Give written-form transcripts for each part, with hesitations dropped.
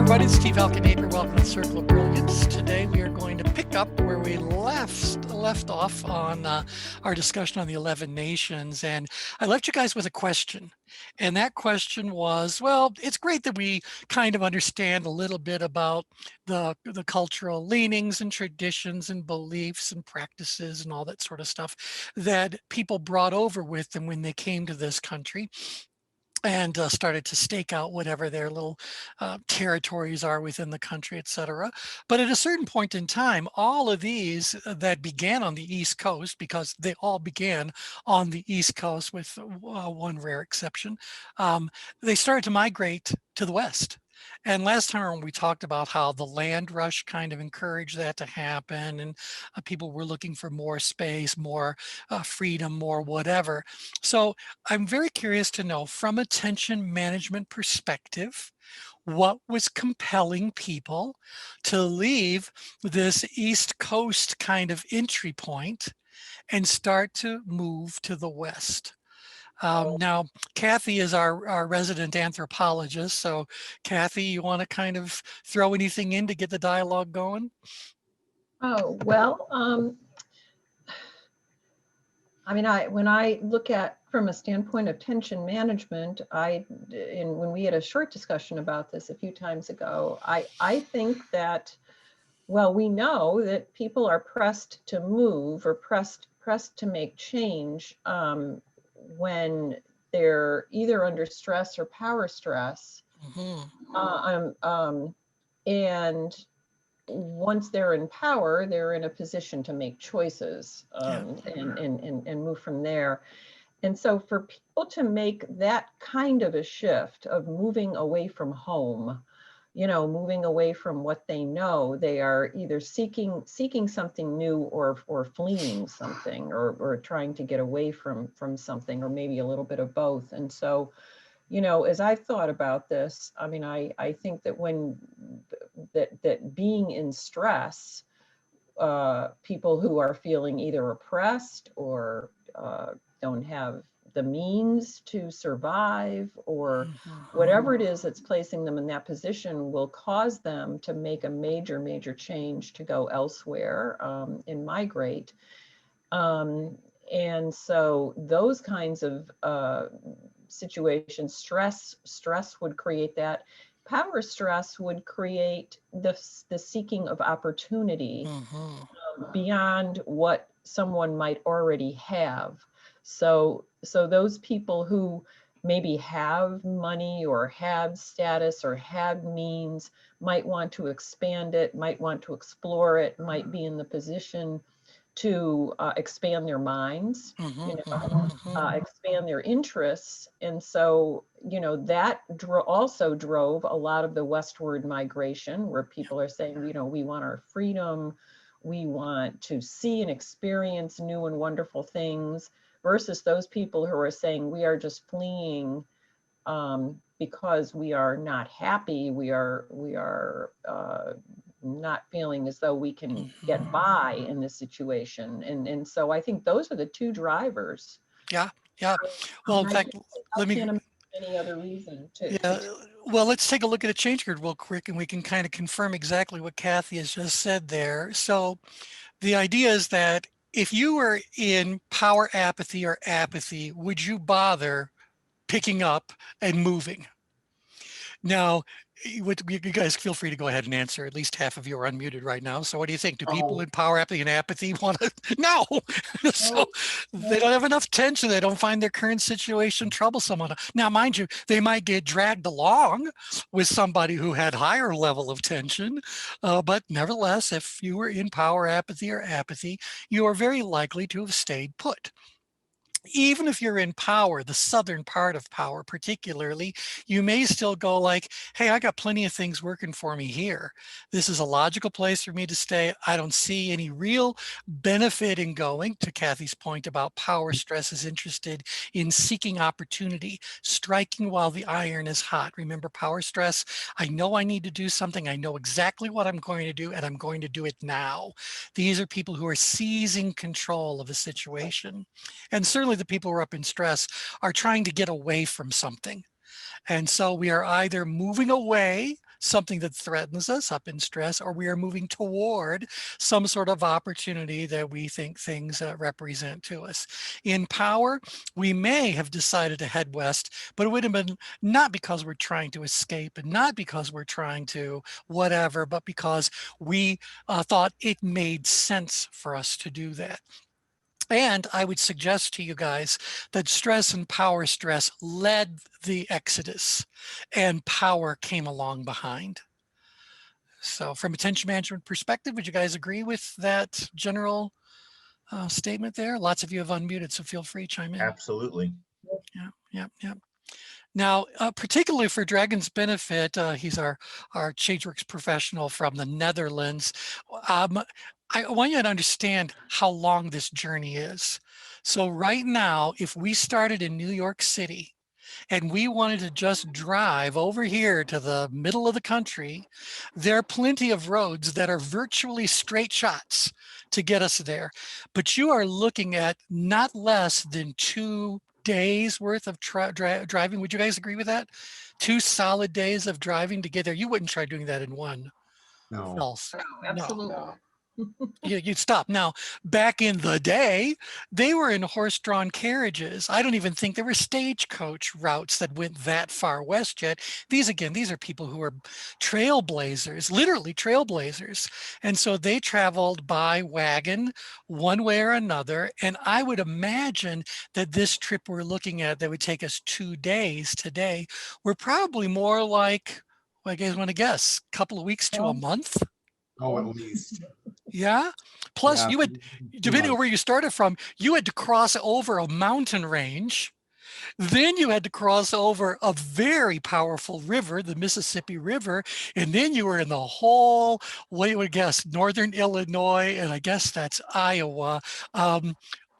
everybody, it's Steve Alcanaper. Welcome to the Circle of Brilliance. Today we are going to pick up where we left off on our discussion on the 11 nations. And I left you guys with a question. And that question was, well, it's great that we kind of understand a little bit about the cultural leanings and traditions and beliefs and practices and all that sort of stuff that people brought over with them when they came to this country and started to stake out whatever their little territories are within the country, et cetera. But at a certain point in time, all of these that began on the East Coast, because they all began on the East Coast with one rare exception, they started to migrate to the West. And last time we talked about how the land rush kind of encouraged that to happen, and people were looking for more space, more freedom, more whatever. So I'm very curious to know, from a tension management perspective, what was compelling people to leave this East Coast kind of entry point and start to move to the West? Now, Kathy is our resident anthropologist. So Kathy, you want to kind of throw anything in to get the dialogue going? Oh, well, when I look at from a standpoint of tension management, when we had a short discussion about this a few times ago, I think that, well, we know that people are pressed to move or pressed to make change when they're either under stress or power stress. Mm-hmm. And once they're in power, they're in a position to make choices and move from there. And so for people to make that kind of a shift of moving away from home, moving away from what they know, they are either seeking something new or fleeing something or trying to get away from something, or maybe a little bit of both. And so, as I've thought about this, I think that that being in stress, people who are feeling either oppressed or don't have the means to survive, or whatever it is that's placing them in that position, will cause them to make a major change to go elsewhere and migrate. And so those kinds of situations, stress would create that. Power stress would create the seeking of opportunity beyond what someone might already have. So those people who maybe have money or have status or have means might want to expand it, might want to explore it, might be in the position to expand their minds, expand their interests. And so, that also drove a lot of the westward migration, where people are saying, we want our freedom, we want to see and experience new and wonderful things, versus those people who are saying we are just fleeing because we are not happy, we are not feeling as though we can get by in this situation. And so I think those are the two drivers. Yeah. Well, in fact, let me. Can't imagine any other reason to. Well, let's take a look at a change grid real quick, and we can kind of confirm exactly what Kathy has just said there. So the idea is that if you were in power apathy or apathy, would you bother picking up and moving? Now, you guys feel free to go ahead and answer. At least half of you are unmuted right now. So what do you think? Do people in power apathy and apathy want to? No. So they don't have enough tension. They don't find their current situation troublesome enough. Now, mind you, they might get dragged along with somebody who had higher level of tension. But nevertheless, if you were in power apathy or apathy, you are very likely to have stayed put. Even if you're in power, the southern part of power particularly, you may still go like, hey, I got plenty of things working for me here. This is a logical place for me to stay. I don't see any real benefit in going. To Kathy's point about power stress is interested in seeking opportunity, striking while the iron is hot. Remember, power stress, I know I need to do something. I know exactly what I'm going to do, and I'm going to do it now. These are people who are seizing control of a situation. And certainly the people who are up in stress are trying to get away from something. And so we are either moving away something that threatens us up in stress, or we are moving toward some sort of opportunity that we think things represent to us. In power, we may have decided to head west, but it would have been not because we're trying to escape and not because we're trying to whatever, but because we thought it made sense for us to do that. And I would suggest to you guys that stress and power stress led the exodus, and power came along behind. So from a tension management perspective, would you guys agree with that general statement there? Lots of you have unmuted, so feel free to chime in. Absolutely. Yeah. Now, particularly for Dragon's benefit, he's our ChangeWorks professional from the Netherlands. I want you to understand how long this journey is. So right now, if we started in New York City and we wanted to just drive over here to the middle of the country, there are plenty of roads that are virtually straight shots to get us there. But you are looking at not less than 2 days worth of driving. Would you guys agree with that? 2 solid days of driving to get there. You wouldn't try doing that in one No. fell. No, No. absolutely. You'd stop. Now, back in the day, they were in horse-drawn carriages. I don't even think there were stagecoach routes that went that far west yet. These are people who are trailblazers, literally trailblazers. And so they traveled by wagon one way or another. And I would imagine that this trip we're looking at that would take us 2 days today, we're probably more like, well, I guys want to guess, a couple of weeks to a month? Oh, at least. Yeah. Plus, Yeah, you would, 2 depending on months. where you started from, you had to cross over a mountain range. Then you had to cross over a very powerful river, the Mississippi River. And then you were in the whole, what you would guess, northern Illinois, and I guess that's Iowa. A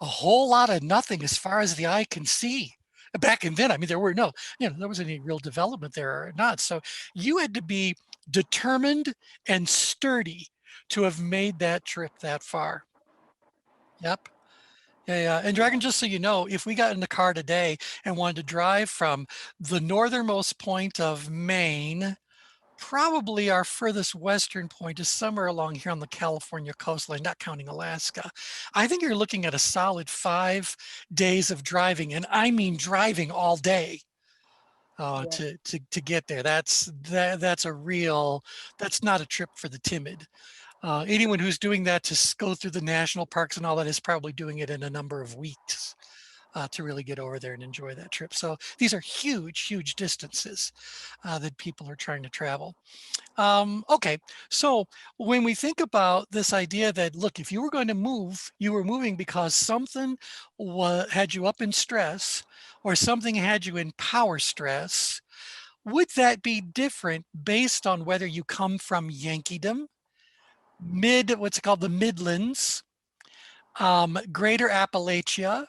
whole lot of nothing as far as the eye can see. Back in then, I mean, there wasn't any real development there or not. So you had to be determined and sturdy to have made that trip that far. Yep. Yeah. And Dragon, just so you know, if we got in the car today and wanted to drive from the northernmost point of Maine, probably our furthest western point is somewhere along here on the California coastline, not counting Alaska. I think you're looking at a solid 5 days of driving, and I mean driving all day. To get there. That's not a trip for the timid. Anyone who's doing that to go through the national parks and all that is probably doing it in a number of weeks to really get over there and enjoy that trip. So these are huge distances that people are trying to travel. Okay, so when we think about this idea that, look, if you were going to move, you were moving because something had you up in stress or something had you in power stress, would that be different based on whether you come from Yankeedom, what's it called, the Midlands, Greater Appalachia,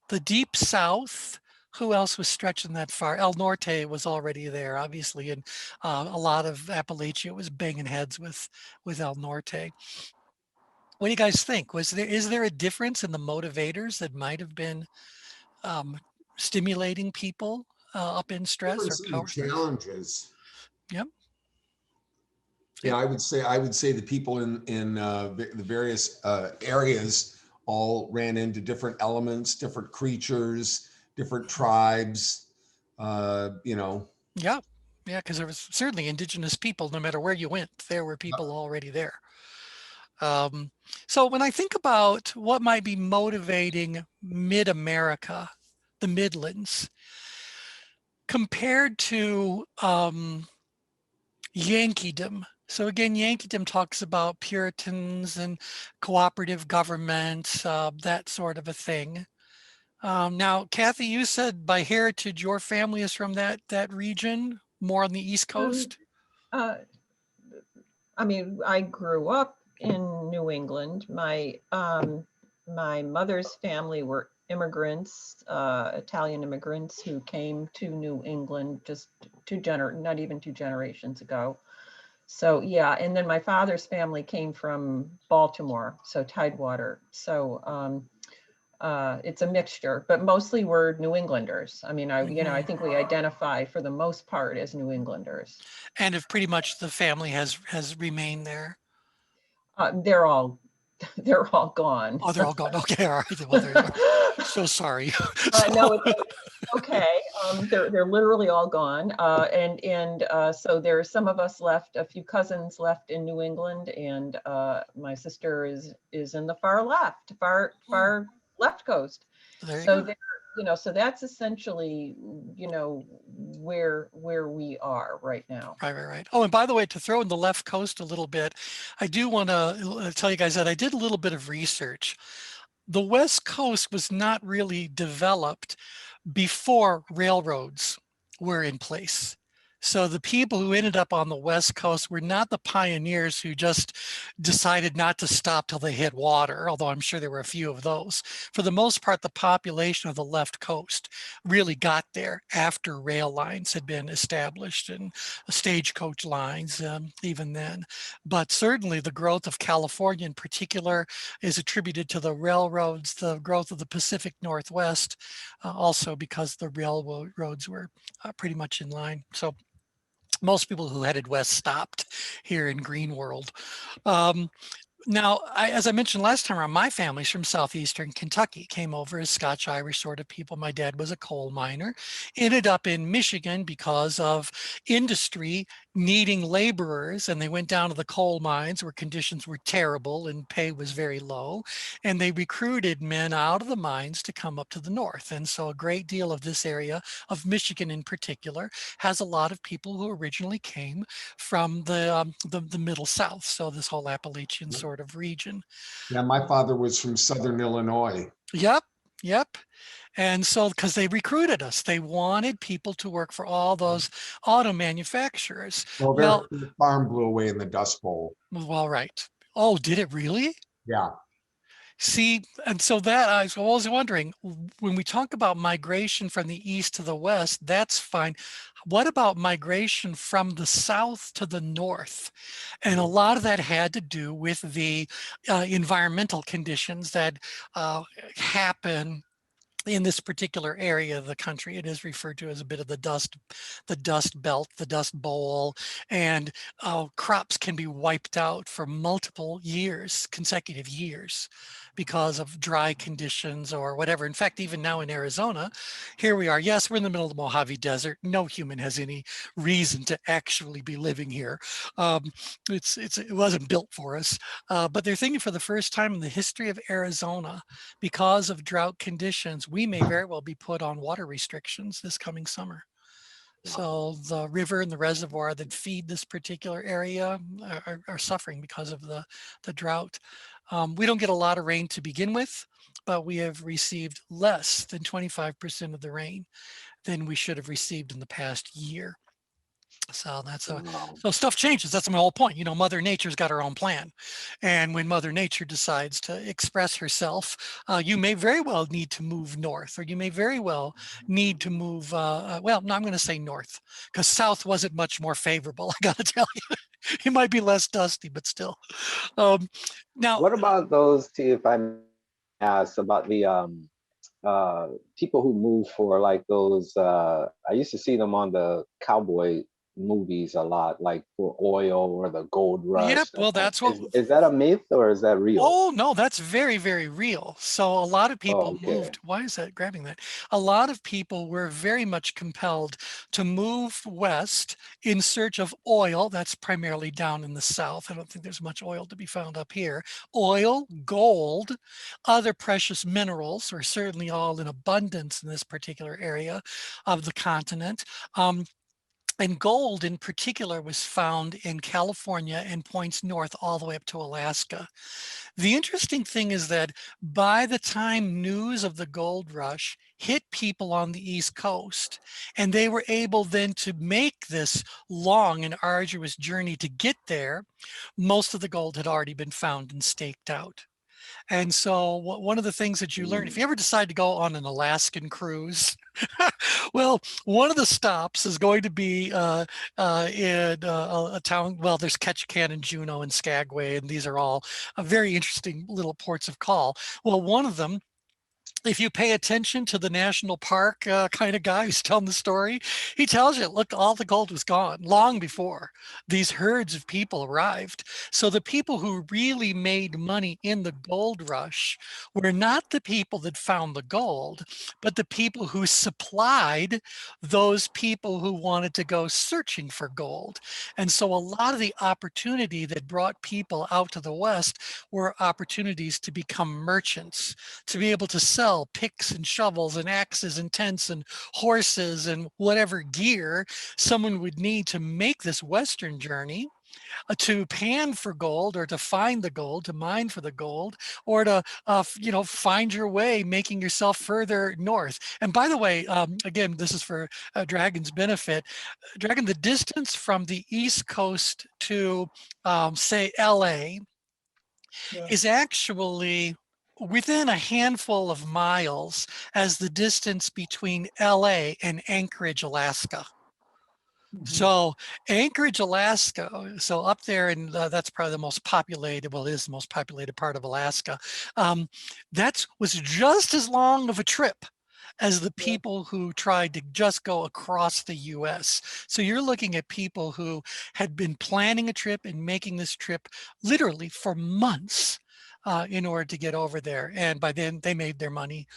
the Deep South? Who else was stretching that far? El Norte was already there, obviously, and a lot of Appalachia was banging heads with El Norte. What do you guys think? Is there a difference in the motivators that might have been stimulating people up in stress or Difference in power stress? challenges. Yep. Yeah, I would say the people in the various areas all ran into different elements, different creatures, different tribes. Yeah, because there was certainly indigenous people. No matter where you went, there were people already there. So when I think about what might be motivating mid-America, the Midlands, compared to Yankeedom. So again, Yankeedom talks about Puritans and cooperative government, that sort of a thing. Now, Kathy, you said by heritage your family is from that region, more on the East Coast. I mean, I grew up in New England. My mother's family were immigrants, Italian immigrants who came to New England just not even 2 generations ago. So yeah, and then my father's family came from Baltimore, so Tidewater. So It's a mixture, but mostly we're New Englanders. I mean, I think we identify for the most part as New Englanders. And if pretty much the family has remained there. They're all they're all gone. Oh, they're all gone. Okay, all right. Well, so sorry. No, it's okay. They're literally all gone. So there's some of us left, a few cousins left in New England, and my sister is in the far left coast. There you So go. there, so that's essentially, where we are right now. Right. Oh, and by the way, to throw in the left coast a little bit, I do want to tell you guys that I did a little bit of research. The West Coast was not really developed before railroads were in place. So the people who ended up on the West Coast were not the pioneers who just decided not to stop till they hit water, although I'm sure there were a few of those. For the most part, the population of the left coast really got there after rail lines had been established and stagecoach lines even then. But certainly the growth of California in particular is attributed to the railroads, the growth of the Pacific Northwest, also because the railroads were pretty much in line. So most people who headed west stopped here in Green World. Now, as I mentioned last time around, my family's from southeastern Kentucky, came over as Scotch-Irish sort of people. My dad was a coal miner, ended up in Michigan because of industry needing laborers, and they went down to the coal mines where conditions were terrible and pay was very low, and they recruited men out of the mines to come up to the north. And so a great deal of this area of Michigan in particular has a lot of people who originally came from the middle south, so this whole Appalachian sort of region. Yeah, my father was from Southern Illinois. Yep. And so, because they recruited us, they wanted people to work for all those auto manufacturers. Well, their farm blew away in the Dust Bowl. Well, right. Oh, did it really? Yeah. See, and so that I was always wondering, when we talk about migration from the east to the west, that's fine. What about migration from the south to the north? And a lot of that had to do with the environmental conditions that happen in this particular area of the country. It is referred to as a bit of the dust belt, the dust bowl, and crops can be wiped out for multiple years, consecutive years, because of dry conditions or whatever. In fact, even now in Arizona, here we are. Yes, we're in the middle of the Mojave Desert. No human has any reason to actually be living here. It wasn't built for us, but they're thinking for the first time in the history of Arizona, because of drought conditions, we may very well be put on water restrictions this coming summer. So the river and the reservoir that feed this particular area are suffering because of the drought. We don't get a lot of rain to begin with, but we have received less than 25% of the rain than we should have received in the past year. So so stuff changes. That's my whole point. Mother Nature's got her own plan. And when Mother Nature decides to express herself, you may very well need to move north, or you may very well need to move, well, no, I'm going to say north, because south wasn't much more favorable. I got to tell you, it might be less dusty, but still. Now, what about those two, if I may ask, about the people who move for like those, I used to see them on the cowboy movies a lot, like for oil or the gold rush. Yep, well, that's what is that a myth or is that real? Oh no, that's very, very real. So a lot of people okay. moved. Why is that grabbing that? A lot of people were very much compelled to move west in search of oil. That's primarily down in the south. I don't think there's much oil to be found up here. Oil, gold, other precious minerals are certainly all in abundance in this particular area of the continent. And gold in particular was found in California and points north all the way up to Alaska. The interesting thing is that by the time news of the gold rush hit people on the East Coast, and they were able then to make this long and arduous journey to get there, most of the gold had already been found and staked out. And so one of the things that you learn, if you ever decide to go on an Alaskan cruise, well, one of the stops is going to be in a town, well, there's Ketchikan and Juneau and Skagway, and these are all very interesting little ports of call. Well, one of them if you pay attention to the national park kind of guy who's telling the story, he tells you, look, all the gold was gone long before these herds of people arrived. So the people who really made money in the gold rush were not the people that found the gold, but the people who supplied those people who wanted to go searching for gold. And so a lot of the opportunity that brought people out to the West were opportunities to become merchants, to be able to sell picks and shovels and axes and tents and horses and whatever gear someone would need to make this Western journey, to pan for gold or to find the gold, to mine for the gold, or to, find your way, making yourself further north. And by the way, again, this is for Dragon's benefit. Dragon, the distance from the East Coast to, say, LA is actually within a handful of miles as the distance between LA and Anchorage, Alaska. So Anchorage, Alaska, so up there, and that's probably the most populated, well, it is the most populated part of Alaska. That was just as long of a trip as the people who tried to just go across the US. So you're looking at people who had been planning a trip and making this trip literally for months in order to get over there. And by then they made their money.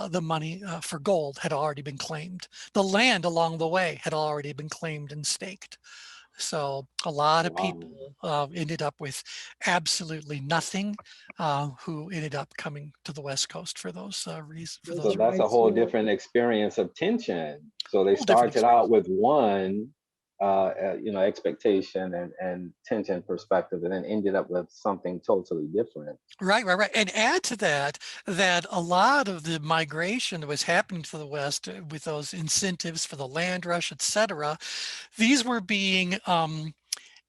The money for gold had already been claimed. The land along the way had already been claimed and staked. So a lot of people ended up with absolutely nothing, who ended up coming to the West Coast for those reasons. So that's a whole different experience of tension. So they started out with one, expectation and tension perspective, and then ended up with something totally different. Right. And add to that a lot of the migration that was happening to the West with those incentives for the land rush, et cetera, these were being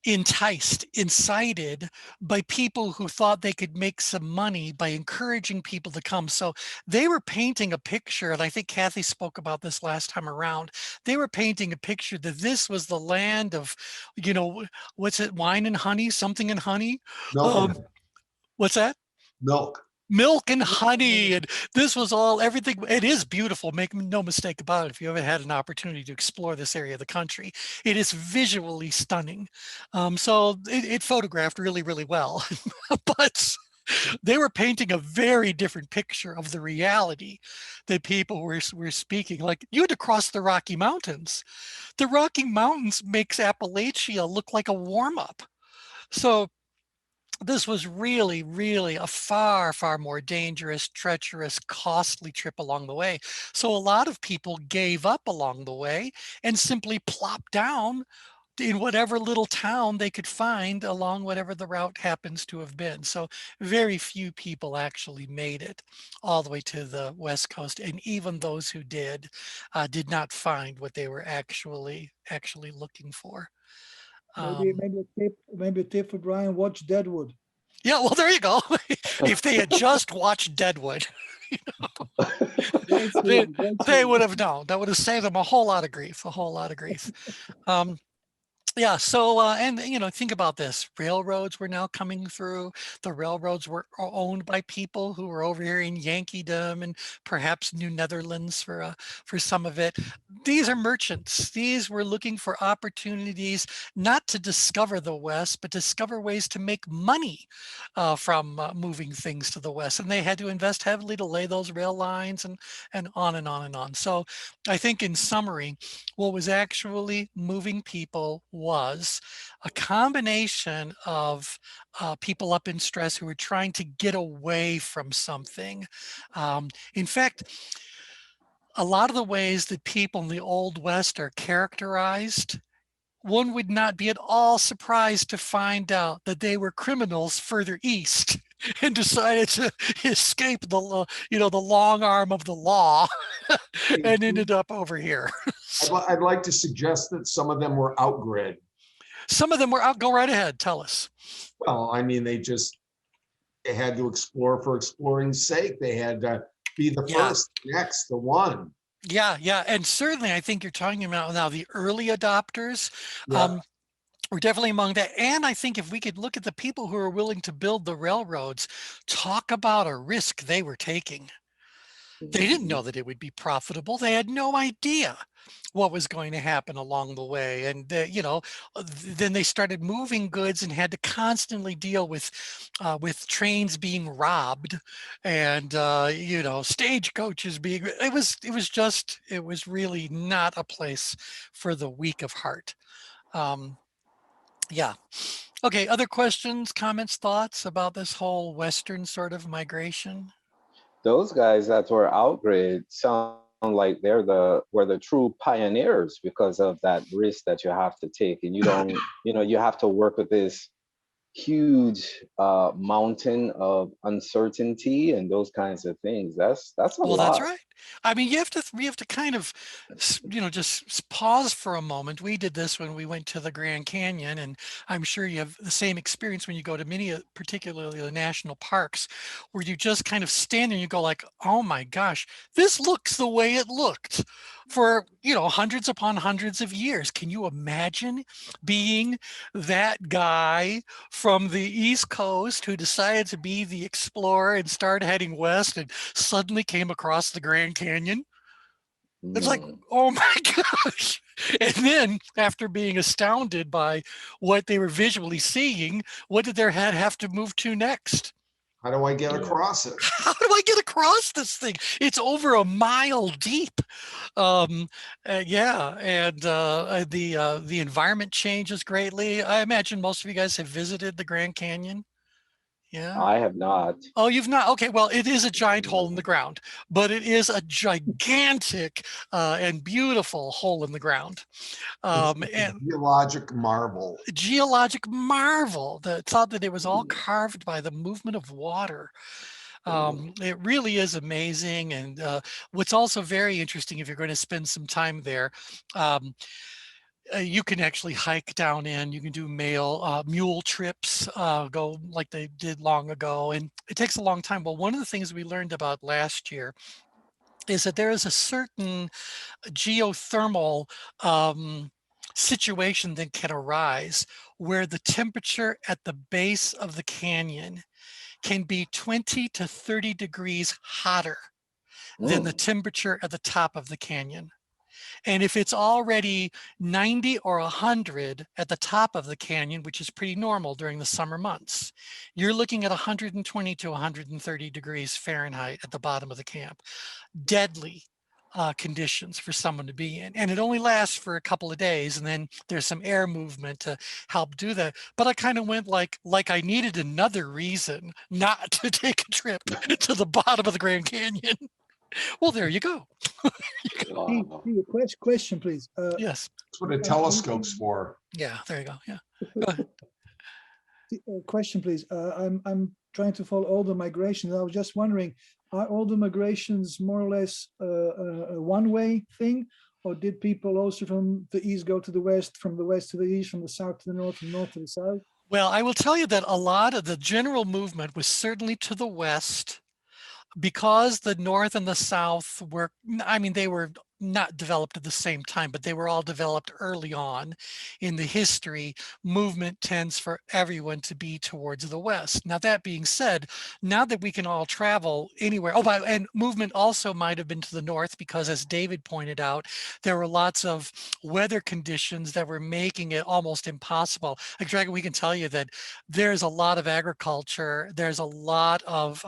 incited by people who thought they could make some money by encouraging people to come. So they were painting a picture, and I think Kathy spoke about this last time around. They were painting a picture that this was the land of, what's it, wine and honey, something and honey. What's that? Milk and honey, and this was all everything. It is beautiful, make no mistake about it. If you ever had an opportunity to explore this area of the country, it is visually stunning. So it photographed really, really well, but they were painting a very different picture of the reality that people were speaking. Like, you had to cross the Rocky Mountains. The Rocky Mountains makes Appalachia look like a warm-up. So this was really, really a far, far more dangerous, treacherous, costly trip along the way. So a lot of people gave up along the way and simply plopped down in whatever little town they could find along whatever the route happens to have been. So very few people actually made it all the way to the West Coast. And even those who did not find what they were actually looking for. Maybe a tip for Brian, watch Deadwood. Yeah, well, there you go. If they had just watched Deadwood, they would have known. That would have saved them a whole lot of grief, Yeah, so, and think about this. Railroads were now coming through. The railroads were owned by people who were over here in Yankeedom and perhaps New Netherlands for some of it. These are merchants. These were looking for opportunities not to discover the West, but discover ways to make money from moving things to the West. And they had to invest heavily to lay those rail lines and on and on and on. So I think in summary, what was actually moving people was a combination of people up in stress who were trying to get away from something. In fact, a lot of the ways that people in the Old West are characterized, one would not be at all surprised to find out that they were criminals further east and decided to escape the long arm of the law and ended up over here. I'd like to suggest that some of them were outgrid. Some of them were out. Go right ahead. Tell us. Well, I mean, they had to explore for exploring's sake. They had to be the first, next, the one. Yeah. And certainly I think you're talking about now the early adopters. We're definitely among that. And I think if we could look at the people who are willing to build the railroads, talk about a risk they were taking. They didn't know that it would be profitable. They had no idea what was going to happen along the way. And, then they started moving goods and had to constantly deal with trains being robbed and, stagecoaches being, it was really not a place for the weak of heart. Yeah. Okay. Other questions, comments, thoughts about this whole Western sort of migration? Those guys that were outgrid sound like were the true pioneers because of that risk that you have to take, and you don't, you have to work with this huge mountain of uncertainty and those kinds of things. That's a Well, that's lot. right. I mean, we have to kind of, just pause for a moment. We did this when we went to the Grand Canyon, and I'm sure you have the same experience when you go to many, particularly the national parks, where you just kind of stand there and you go like, oh my gosh, this looks the way it looked for, hundreds upon hundreds of years. Can you imagine being that guy from the East Coast who decided to be the explorer and start heading west and suddenly came across the Grand Canyon? It's like, Mm. oh my gosh. And then after being astounded by what they were visually seeing, what did their head have to move to next? How do I get across it? How do I get across this thing? It's over a mile deep. Yeah, and the environment changes greatly. I imagine most of you guys have visited the Grand Canyon. Yeah. I have not. Oh, you've not? Okay, well, it is a giant hole in No. the ground, but it is a gigantic and beautiful hole in the ground. It's a And geologic marvel. geologic marvel. The thought that it was all carved by the movement of water. It really is amazing. And what's also very interesting, if you're going to spend some time there, you can actually hike down in. You can do mule trips, go like they did long ago, and it takes a long time. Well, one of the things we learned about last year is that there is a certain geothermal situation that can arise where the temperature at the base of the canyon can be 20 to 30 degrees hotter than the Mm. temperature at the top of the canyon. And if it's already 90 or 100 at the top of the canyon, which is pretty normal during the summer months, you're looking at 120 to 130 degrees Fahrenheit at the bottom of the camp. Deadly conditions for someone to be in. And it only lasts for a couple of days. And then there's some air movement to help do that. But I kind of went like I needed another reason not to take a trip to the bottom of the Grand Canyon. Well, there you go. Wow. Question, please. Yes. That's what a telescope's for. Yeah, there you go. Yeah. Go ahead. Question, please. I'm trying to follow all the migrations. I was just wondering, are all the migrations more or less a one-way thing, or did people also from the east go to the west, from the west to the east, from the south to the north, from north to the south? Well, I will tell you that a lot of the general movement was certainly to the west, because the north and the south were, I mean, they were not developed at the same time, but they were all developed early on in the history. Movement tends for everyone to be towards the west. Now, that being said, now that we can all travel anywhere, and movement also might have been to the north because, as David pointed out, there were lots of weather conditions that were making it almost impossible. Like Dragon, we can tell you that there's a lot of agriculture. There's a lot of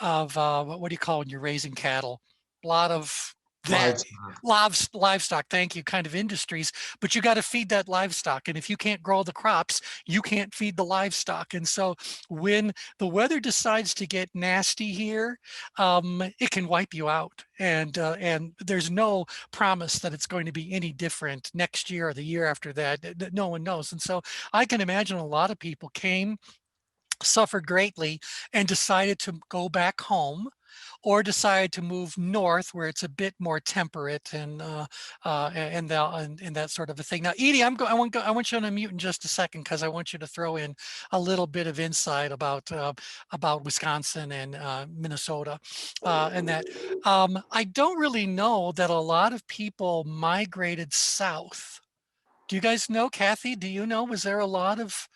what do you call when you're raising cattle? A lot of that livestock, thank you, kind of industries, but you got to feed that livestock. And if you can't grow the crops, you can't feed the livestock. And so when the weather decides to get nasty here, it can wipe you out. And there's no promise that it's going to be any different next year or the year after that. No one knows. And so I can imagine a lot of people suffered greatly and decided to go back home, or decided to move north where it's a bit more temperate and that sort of a thing. Now, Edie, I want you to unmute in just a second because I want you to throw in a little bit of insight about Wisconsin and Minnesota, and that I don't really know that a lot of people migrated south. Do you guys know, Kathy? Do you know? Was there a lot of?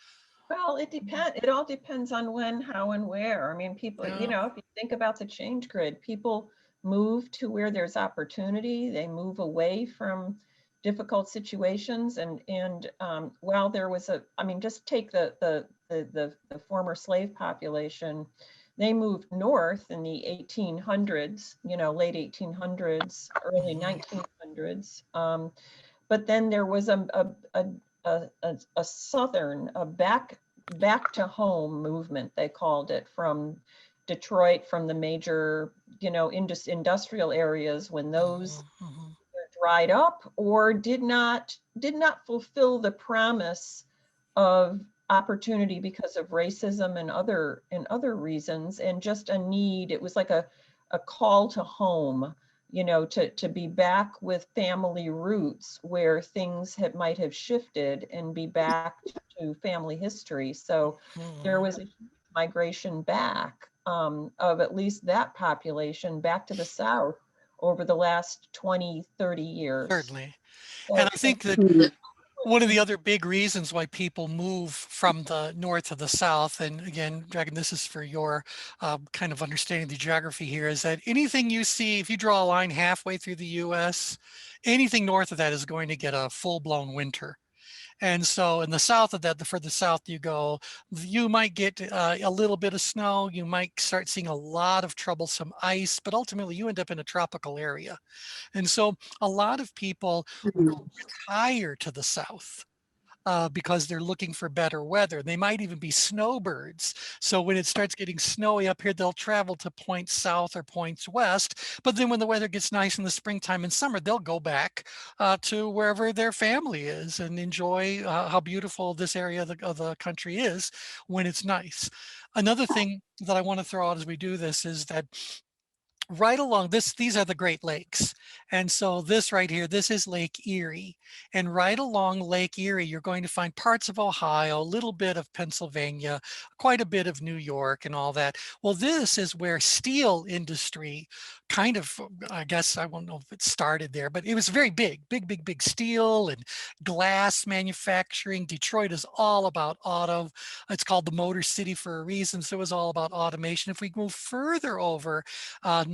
Well, it depends. It all depends on when, how, and where. I mean, people, Yeah. if you think about the change grid, people move to where there's opportunity. They move away from difficult situations. And while there was I mean, just take the former slave population, they moved north in the 1800s, late 1800s, early 1900s. But then there was a southern, back to home movement, they called it, from Detroit, from the major, industrial areas, when those dried up or did not fulfill the promise of opportunity because of racism and other reasons, and just a need. It was like a call to home, to be back with family roots where things might have shifted, and be back to family history. So there was a migration back of at least that population back to the South over the last 20, 30 years. Certainly. So, And I think that one of the other big reasons why people move from the north to the south, and again, Dragon, this is for your kind of understanding the geography here, is that anything you see, if you draw a line halfway through the US, anything north of that is going to get a full-blown winter. And so in the south of that, the further south you go, you might get a little bit of snow. You might start seeing a lot of troublesome ice, but ultimately you end up in a tropical area. And so a lot of people will retire to the south because they're looking for better weather. They might even be snowbirds. So when it starts getting snowy up here, they'll travel to points south or points west. But then when the weather gets nice in the springtime and summer, they'll go back to wherever their family is and enjoy how beautiful this area of the country is when it's nice. Another thing that I want to throw out as we do this is that right along these are the Great Lakes. And so this right here, this is Lake Erie. And right along Lake Erie, you're going to find parts of Ohio, a little bit of Pennsylvania, quite a bit of New York and all that. Well, this is where steel industry kind of, I guess, I don't know if it started there, but it was very big steel and glass manufacturing. Detroit is all about auto. It's called the Motor City for a reason. So it was all about automation. If we move further over,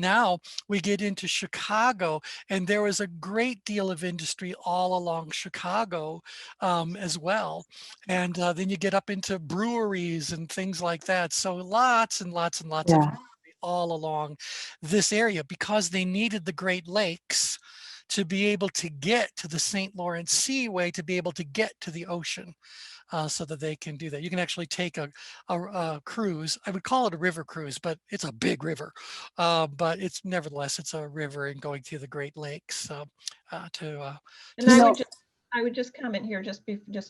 now we get into Chicago, and there was a great deal of industry all along Chicago as well. And then you get up into breweries and things like that. So lots and lots and lots of industry all along this area, because they needed the Great Lakes to be able to get to the St. Lawrence Seaway, to be able to get to the ocean. So that they can do that. You can actually take a cruise. I would call it a river cruise, but it's a big river. But nevertheless, it's a river and going through the Great Lakes and I would just comment here, just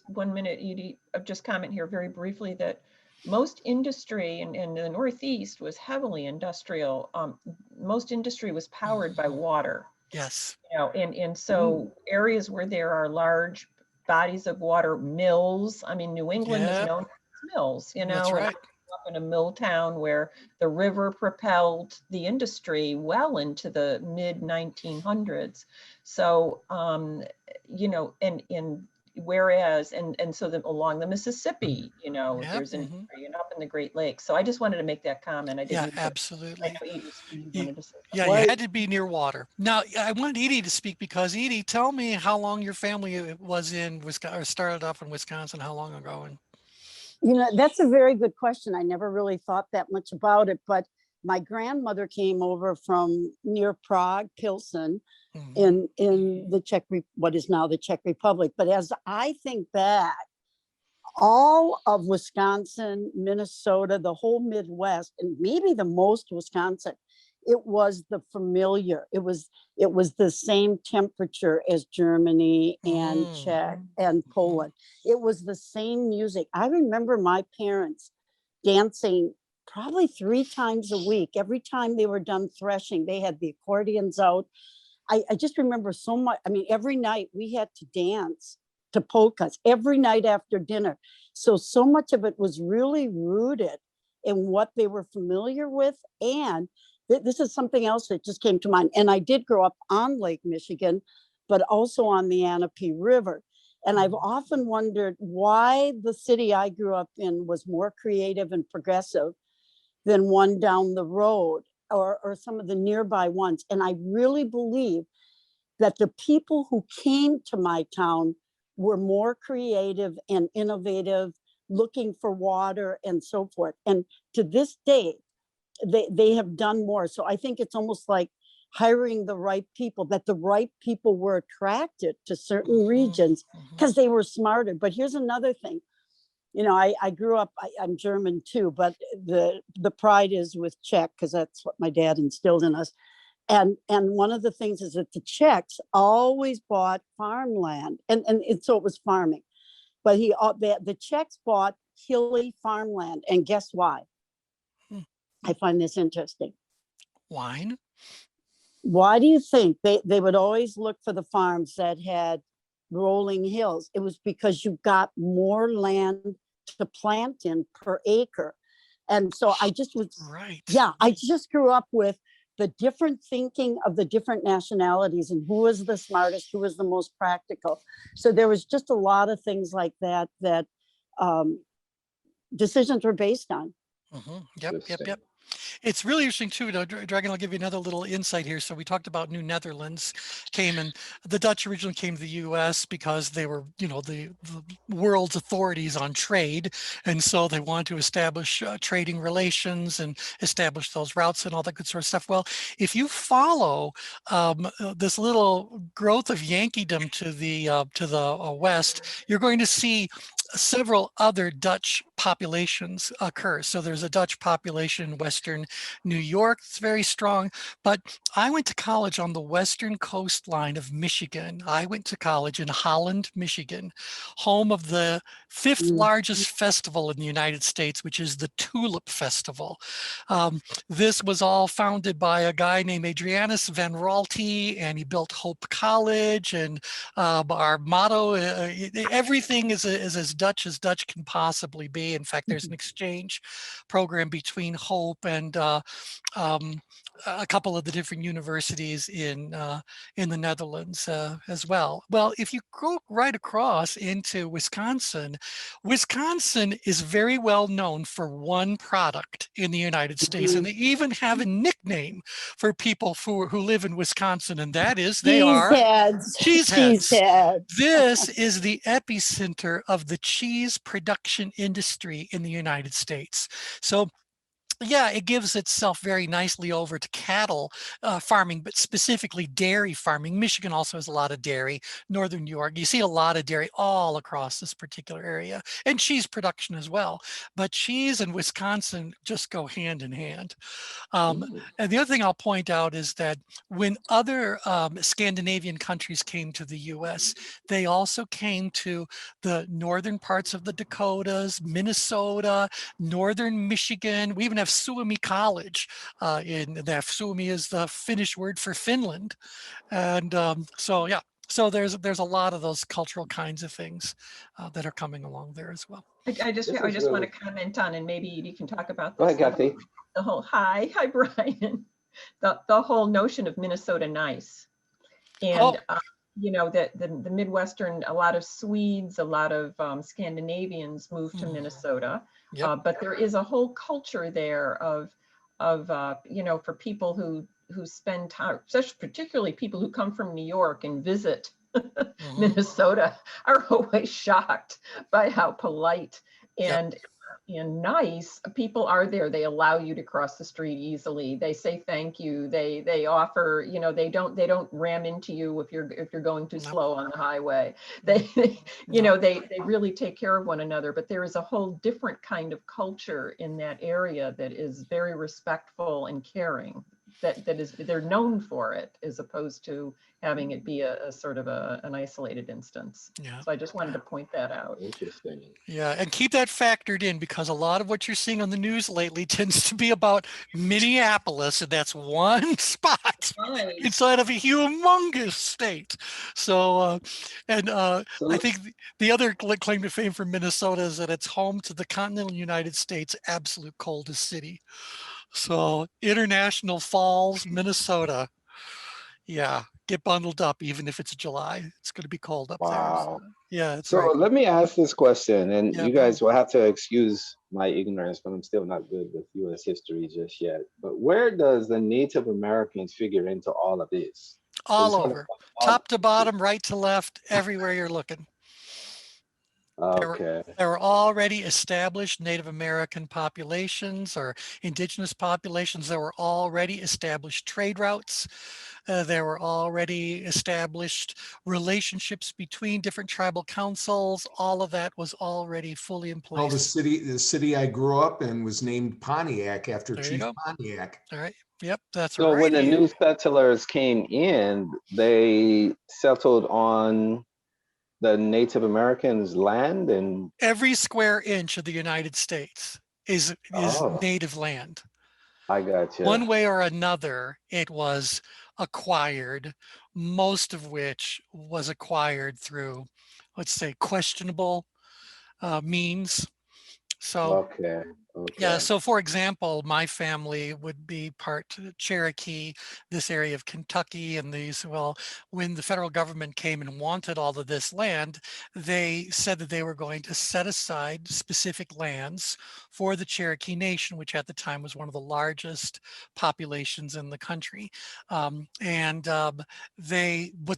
1 minute, Edie, just comment here very briefly that most industry in the Northeast was heavily industrial. Most industry was powered by water. Yes. And so areas where there are large bodies of water, mills. I mean, New England is known for mills, That's right. and I grew up in a mill town where the river propelled the industry well into the mid 1900s. So, whereas, and so along the Mississippi, there's industry, and up in the Great Lakes. So I just wanted to make that comment. I didn't. Absolutely. You had to be near water. Now, I wanted Edie to speak, because Edie, tell me how long your family was in Wisconsin, or started off in Wisconsin, how long ago? And that's a very good question. I never really thought that much about it, but my grandmother came over from near Prague, Pilsen, in the what is now the Czech Republic. But as I think back, all of Wisconsin, Minnesota, the whole Midwest, and maybe the most Wisconsin, it was the familiar. It was the same temperature as Germany and Czech and Poland. It was the same music. I remember my parents dancing probably 3 times a week. Every time they were done threshing, they had the accordions out. I just remember so much. I mean, every night we had to dance to polkas every night after dinner. So much of it was really rooted in what they were familiar with. And this is something else that just came to mind. And I did grow up on Lake Michigan, but also on the Anape River. And I've often wondered why the city I grew up in was more creative and progressive than one down the road. or some of the nearby ones. And I really believe that the people who came to my town were more creative and innovative, looking for water and so forth. And to this day, they have done more. So I think it's almost like hiring the right people, that the right people were attracted to certain regions because they were smarter. But here's another thing. You know, I grew up, I'm German too, but the pride is with Czech because that's what my dad instilled in us. And one of the things is that the Czechs always bought farmland, and so it was farming. But the Czechs bought hilly farmland, and guess why? I find this interesting. Wine? Why do you think they would always look for the farms that had rolling hills? It was because you got more land to plant in per acre. And so I just was, I just grew up with the different thinking of the different nationalities and who was the smartest, who was the most practical. So there was just a lot of things like that decisions were based on. Yep. It's really interesting too. Dragon, I'll give you another little insight here. So we talked about New Netherlands came, and the Dutch originally came to the U.S. because they were, the world's authorities on trade. And so they wanted to establish trading relations and establish those routes and all that good sort of stuff. Well, if you follow this little growth of Yankeedom to the west, you're going to see several other Dutch populations occur. So there's a Dutch population in Western New York. It's very strong. But I went to college on the western coastline of Michigan. I went to college in Holland, Michigan, home of the fifth largest festival in the United States, which is the Tulip Festival. This was all founded by a guy named Adrianus Van Raalte, and he built Hope College. And our motto, everything is as Dutch can possibly be. In fact, there's an exchange program between Hope and a couple of the different universities in the Netherlands as well. Well, if you go right across into Wisconsin, Wisconsin is very well known for one product in the United States, and they even have a nickname for people who live in Wisconsin, and that is cheeseheads. Cheeseheads. This is the epicenter of the cheese production industry in the United States. So yeah, it gives itself very nicely over to cattle farming, but specifically dairy farming. Michigan also has a lot of dairy. Northern New York, you see a lot of dairy all across this particular area, and cheese production as well. But cheese and Wisconsin just go hand in hand. And the other thing I'll point out is that when other Scandinavian countries came to the US, they also came to the northern parts of the Dakotas, Minnesota, northern Michigan. We even have Suomi College in that. Suomi is the Finnish word for Finland. And so there's a lot of those cultural kinds of things that are coming along there as well. I just want to comment on, and maybe you can talk about this. Go ahead, Kathy. The whole hi Brian. The whole notion of Minnesota nice, and that the Midwestern, a lot of Swedes, a lot of Scandinavians moved to Minnesota, but there is a whole culture there of for people who spend time, particularly people who come from New York and visit Minnesota, are always shocked by how polite and nice people are there. They allow you to cross the street easily. They say thank you. They offer, they don't ram into you if you're going too slow on the highway. They really take care of one another. But there is a whole different kind of culture in that area that is very respectful and caring. They're known for it, as opposed to having it be a sort of an isolated instance. So I just wanted to point that out. Interesting. Yeah, and keep that factored in, because a lot of what you're seeing on the news lately tends to be about Minneapolis, and that's one spot inside of a humongous state. So, I think the other claim to fame for Minnesota is that it's home to the continental United States' absolute coldest city. So International Falls, Minnesota. Yeah, get bundled up, even if it's July. It's going to be cold up there. Wow. Yeah, it's So very let cold. me ask this question, and Yeah, you Brian. guys will have to excuse my ignorance, but I'm still not good with U.S. history just yet. But where does the Native Americans figure into all of this? Is it All sort of over, like top to bottom, right to left, everywhere you're looking. There were, okay, there were already established Native American populations or indigenous populations. There were already established trade routes. There were already established relationships between different tribal councils. All of that was already fully in Well, place. the city I grew up in was named Pontiac after There you Chief go. Pontiac. All right. Yep, that's so when right. the new settlers came in, they settled on the Native Americans' land, and Every square inch of the United States is oh, native land. I got you. One way or another, it was acquired, most of which was acquired through, let's say, questionable means. So Okay, yeah, okay. so for example, my family would be part Cherokee, this area of Kentucky, and these, well, when the federal government came and wanted all of this land, they said that they were going to set aside specific lands for the Cherokee Nation, which at the time was one of the largest populations in the country. What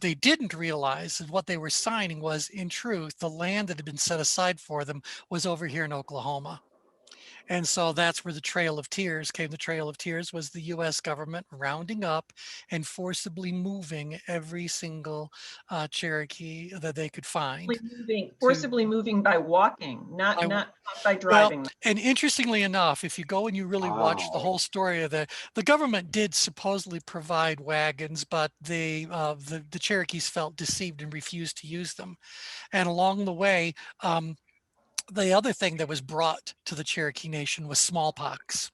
they didn't realize is what they were signing was, in truth, the land that had been set aside for them was over here in Oklahoma. And so that's where the Trail of Tears came. The Trail of Tears was the US government rounding up and forcibly moving every single Cherokee that they could find to, Forcibly moving by walking, not I, not by well, driving. and interestingly enough, if you go and you really watch the Wow. whole story of the government did supposedly provide wagons, but the Cherokees felt deceived and refused to use them. And along the way, the other thing that was brought to the Cherokee Nation was smallpox.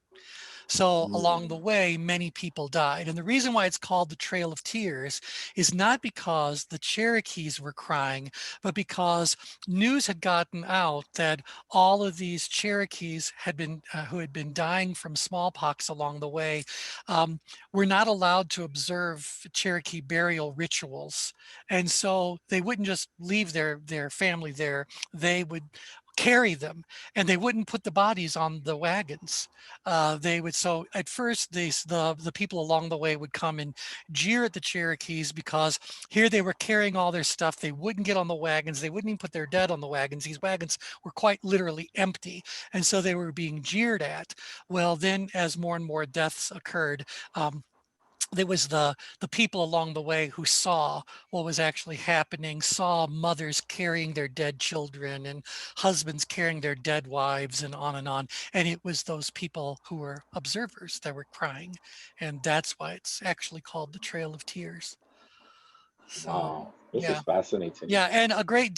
So along the Mm. way, many people died. And the reason why it's called the Trail of Tears is not because the Cherokees were crying, but because news had gotten out that all of these Cherokees had been, who had been dying from smallpox along the way, um, were not allowed to observe Cherokee burial rituals. And so they wouldn't just leave their family there, they would carry them, and they wouldn't put the bodies on the wagons. They would, so at first the people along the way would come and jeer at the Cherokees because here they were carrying all their stuff. They wouldn't get on the wagons. They wouldn't even put their dead on the wagons. These wagons were quite literally empty. And so they were being jeered at. Well, then as more and more deaths occurred, there was the people along the way who saw what was actually happening, saw mothers carrying their dead children and husbands carrying their dead wives and on and on. And it was those people who were observers that were crying. And that's why it's actually called the Trail of Tears. So Wow. This is yeah. fascinating. Yeah, and a great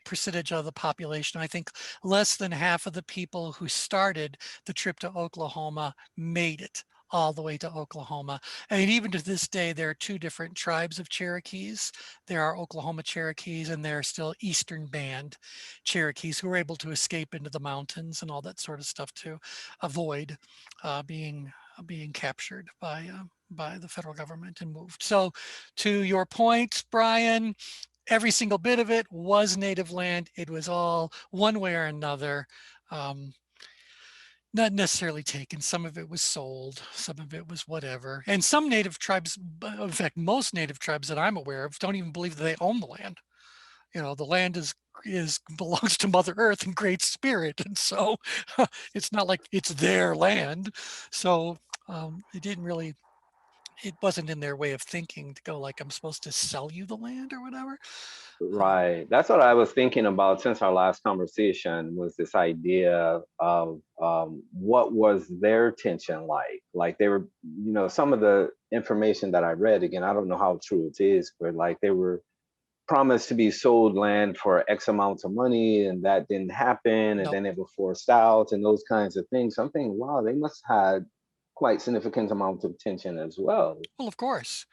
percentage of the population, I think less than half of the people who started the trip to Oklahoma made it all the way to Oklahoma. And even to this day, there are two different tribes of Cherokees. There are Oklahoma Cherokees, and there are still Eastern Band Cherokees who were able to escape into the mountains and all that sort of stuff to avoid being captured by the federal government and moved. So to your point, Brian, every single bit of it was native land. It was all one way or another, um, not necessarily taken. Some of it was sold, some of it was whatever. And some native tribes, in fact, most native tribes that I'm aware of don't even believe that they own the land. You know, the land is belongs to Mother Earth and Great Spirit. And so it's not like it's their land. So it didn't really, it wasn't in their way of thinking to go like, I'm supposed to sell you the land or whatever. Right. That's what I was thinking about since our last conversation was this idea of what was their tension like? Like they were, some of the information that I read, again, I don't know how true it is, but like they were promised to be sold land for X amounts of money and that didn't happen. And Nope. then they were forced out and those kinds of things. So I'm thinking, wow, they must have had quite significant amounts of tension as well. Well, of course.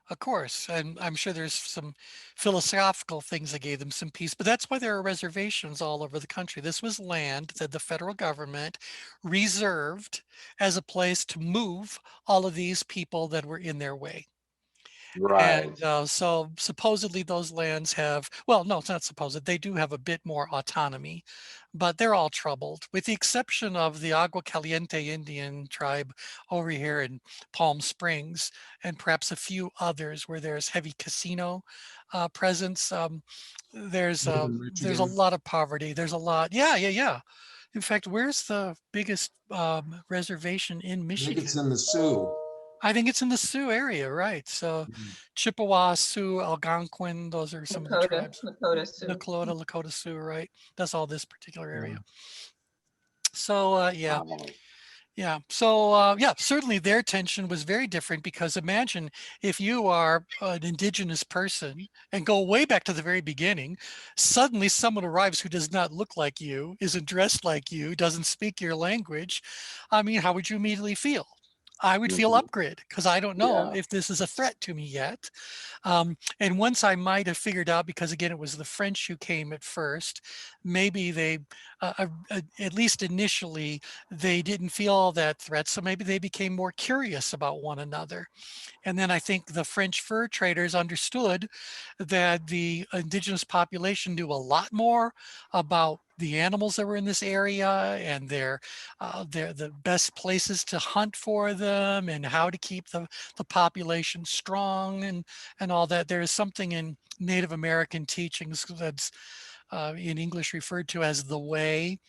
Of course. And I'm sure there's some philosophical things that gave them some peace, but that's why there are reservations all over the country. This was land that the federal government reserved as a place to move all of these people that were in their way. Right. And so supposedly those lands have, well, no, it's not supposed, they do have a bit more autonomy, but they're all troubled, with the exception of the Agua Caliente Indian tribe over here in Palm Springs, and perhaps a few others where there's heavy casino presence. There's Live a in there's a Michigan. lot of poverty. There's a lot. Yeah, yeah, yeah. In fact, where's the biggest reservation in I think it's Michigan? in the Sioux. I think it's in the Sioux area, right? So Mhm. Chippewa, Sioux, Algonquin, those are some of the Lakota, tribes. Lakota Sioux. Lakota Sioux, right? That's all this particular Yeah. area. So yeah, Wow. yeah. So yeah, certainly their tension was very different, because imagine if you are an indigenous person and go way back to the very beginning, suddenly someone arrives who does not look like you, isn't dressed like you, doesn't speak your language. I mean, how would you immediately feel? I would feel Mhm. upgrid, because I don't know Yeah. if this is a threat to me yet. And once I might have figured out, because again, it was the French who came at first, maybe they, at least initially, they didn't feel that threat. So maybe they became more curious about one another. And then I think the French fur traders understood that the indigenous population knew a lot more about the animals that were in this area, and their the best places to hunt for them, and how to keep the population strong, and all that. There is something in Native American teachings that's in English referred to as the way.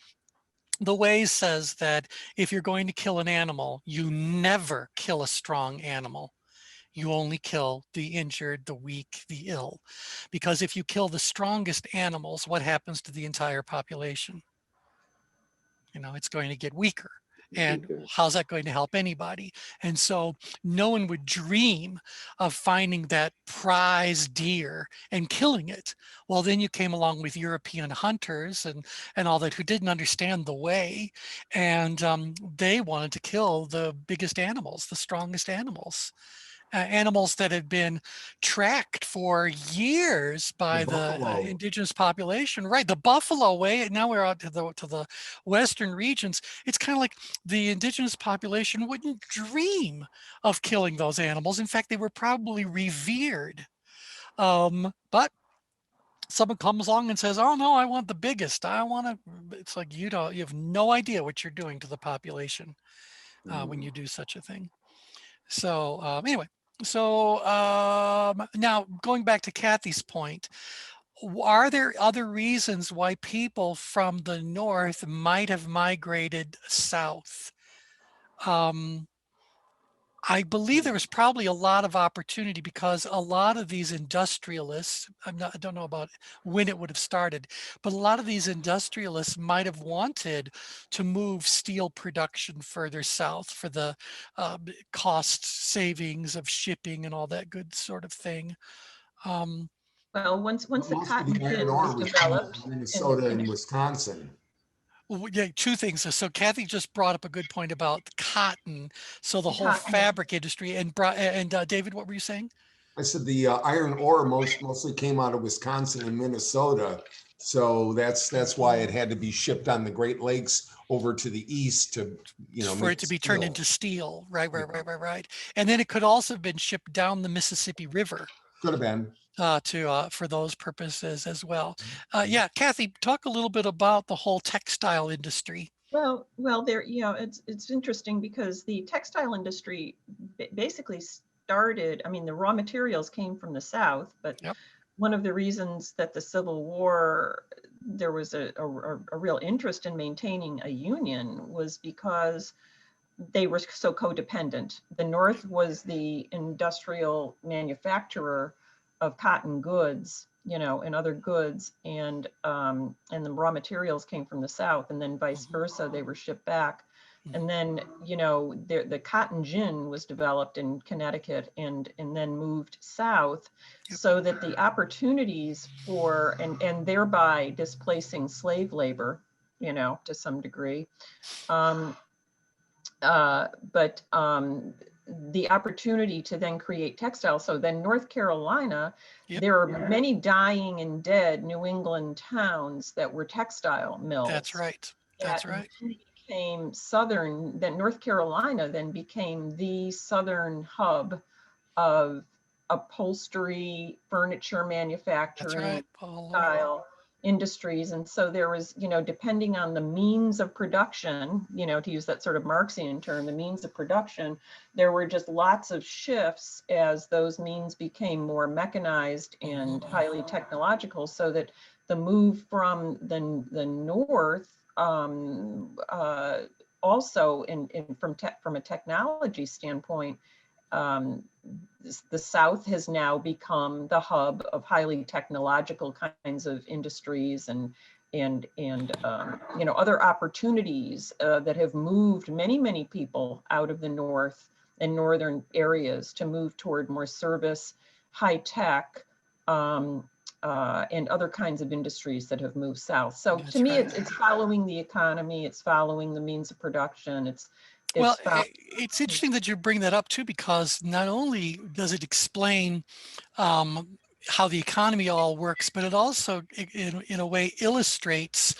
The way says that if you're going to kill an animal, you never kill a strong animal. You only kill the injured, the weak, the ill. Because if you kill the strongest animals, what happens to the entire population? It's going to get weaker. And Weaker. how's that going to help anybody? And so no one would dream of finding that prize deer and killing it. Well, then you came along with European hunters and all that, who didn't understand the way. And they wanted to kill the biggest animals, the strongest animals. Animals that had been tracked for years The by the buffalo. indigenous population, right? The buffalo way. And now we're out to the western regions. It's kind of like the indigenous population wouldn't dream of killing those animals. In fact, they were probably revered. But someone comes along and says, "Oh no, I want the biggest. I want to." It's like you have no idea what you're doing to the population when you do such a thing. So anyway, so now going back to Kathy's point, are there other reasons why people from the north might have migrated south? I believe there was probably a lot of opportunity, because a lot of these industrialists, I don't know about when it would have started, but a lot of these industrialists might have wanted to move steel production further south for the cost savings of shipping and all that good sort of thing. Well, once the Most of cotton the iron gin was ore was coming developed from in, Minnesota in and Wisconsin. Yeah, two things. So Kathy just brought up a good point about cotton. So the the whole cotton, fabric industry, and David, what were you saying? I said the iron ore mostly came out of Wisconsin and Minnesota. So that's why it had to be shipped on the Great Lakes over to the east to, For make it to be turned steel. into steel, right, Yeah. right. And then it could also have been shipped down the Mississippi River Could have been. for those purposes as well. Yeah, Kathy, talk a little bit about the whole textile industry. well, there, it's interesting, because the textile industry basically started, I mean, the raw materials came from the South, but Yep. one of the reasons that the Civil War, there was a real interest in maintaining a union, was because they were so codependent. The North was the industrial manufacturer of cotton goods, and other goods, and the raw materials came from the South, and then vice versa, they were shipped back. And then, the cotton gin was developed in Connecticut and then moved south, Yep. so that the opportunities for, and thereby displacing slave labor, to some degree. But the opportunity to then create textiles. So then North Carolina, Yep. there are many dying and dead New England towns that were textile mills. That's right. That's right. Became North Carolina then became the southern hub of upholstery, furniture That's manufacturing right. All over. style industries. And so there was, depending on the means of production, to use that sort of Marxian term, the means of production, there were just lots of shifts as those means became more mechanized and highly technological, so that the move from the north, also from a technology standpoint, the South has now become the hub of highly technological kinds of industries and other opportunities that have moved many people out of the North and northern areas to move toward more service, high tech, and other kinds of industries that have moved south. So That's to me, right. it's following the economy, it's following the means of production, Well, following, it's interesting that you bring that up too, because not only does it explain how the economy all works, but it also, in a way, illustrates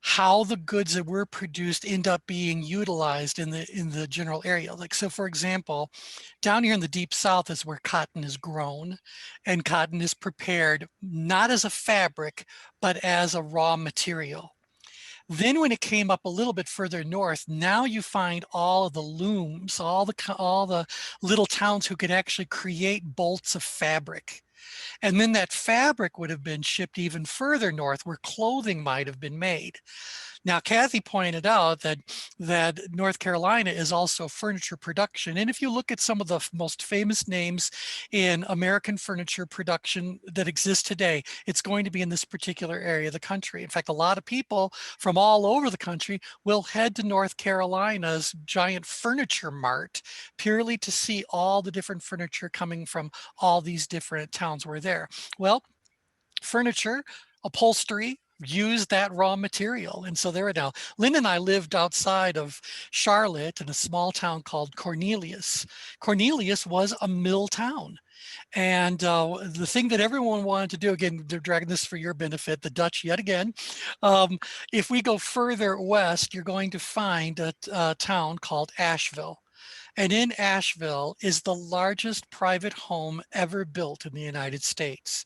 how the goods that were produced end up being utilized in the general area. Like, so for example, down here in the deep South is where cotton is grown, and cotton is prepared not as a fabric, but as a raw material. Then when it came up a little bit further north, now you find all of the looms, all the little towns who could actually create bolts of fabric. And then that fabric would have been shipped even further north, where clothing might have been made. Now, Kathy pointed out that North Carolina is also furniture production. And if you look at some of the most famous names in American furniture production that exist today, it's going to be in this particular area of the country. In fact, a lot of people from all over the country will head to North Carolina's giant furniture mart purely to see all the different furniture coming from all these different towns were there. Well, furniture, upholstery, use that raw material. And so there are now, Lynn and I lived outside of Charlotte in a small town called Cornelius. Cornelius was a mill town. And the thing that everyone wanted to do, again, they're dragging this for your benefit, the Dutch yet again. If we go further west, you're going to find a town called Asheville. And in Asheville is the largest private home ever built in the United States.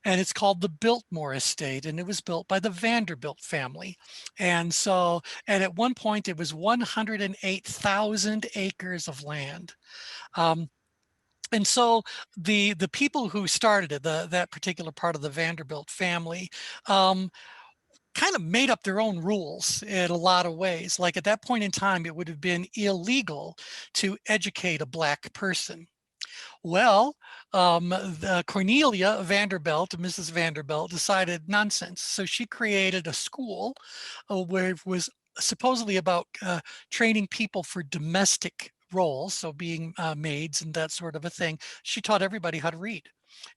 And it's called the Biltmore Estate, and it was built by the Vanderbilt family. And so, and at one point it was 108,000 acres of land. And so the people who started it, that particular part of the Vanderbilt family, kind of made up their own rules in a lot of ways. Like at that point in time, it would have been illegal to educate a Black person. Well, Cornelia Vanderbilt, Mrs. Vanderbilt, decided nonsense. So she created a school where it was supposedly about training people for domestic roles, so being maids and that sort of a thing. She taught everybody how to read.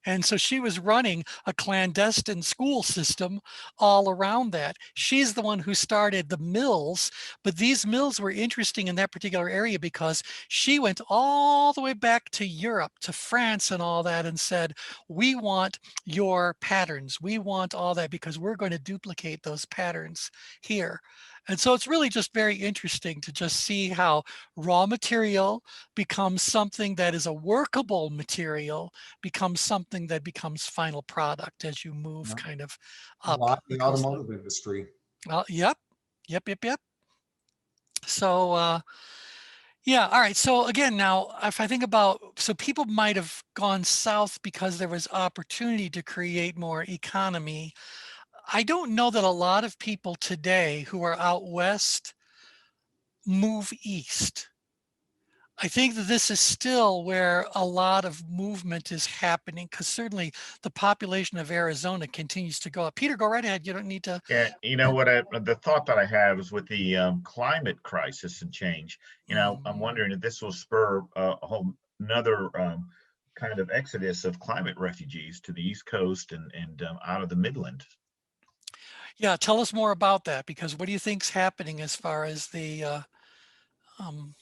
And so she was running a clandestine school system all around that. She's the one who started the mills, but these mills were interesting in that particular area because she went all the way back to Europe, to France and all that, and said, we want your patterns. We want all that because we're going to duplicate those patterns here. And so it's really just very interesting to just see how raw material becomes something that is a workable material, becomes something that becomes final product as you move kind of up. Like the automotive industry. Well, yep. So, yeah, all right. So again, now, if I think about, so people might have gone south because there was opportunity to create more economy. I don't know that a lot of people today who are out west move east. I think that this is still where a lot of movement is happening, because certainly the population of Arizona continues to go up. Peter, go right ahead. You don't need to. Yeah, you know what? The thought that I have is with the climate crisis and change. I'm wondering if this will spur a whole another kind of exodus of climate refugees to the East Coast and out of the Midland. Yeah, tell us more about that, because what do you think's happening as far as the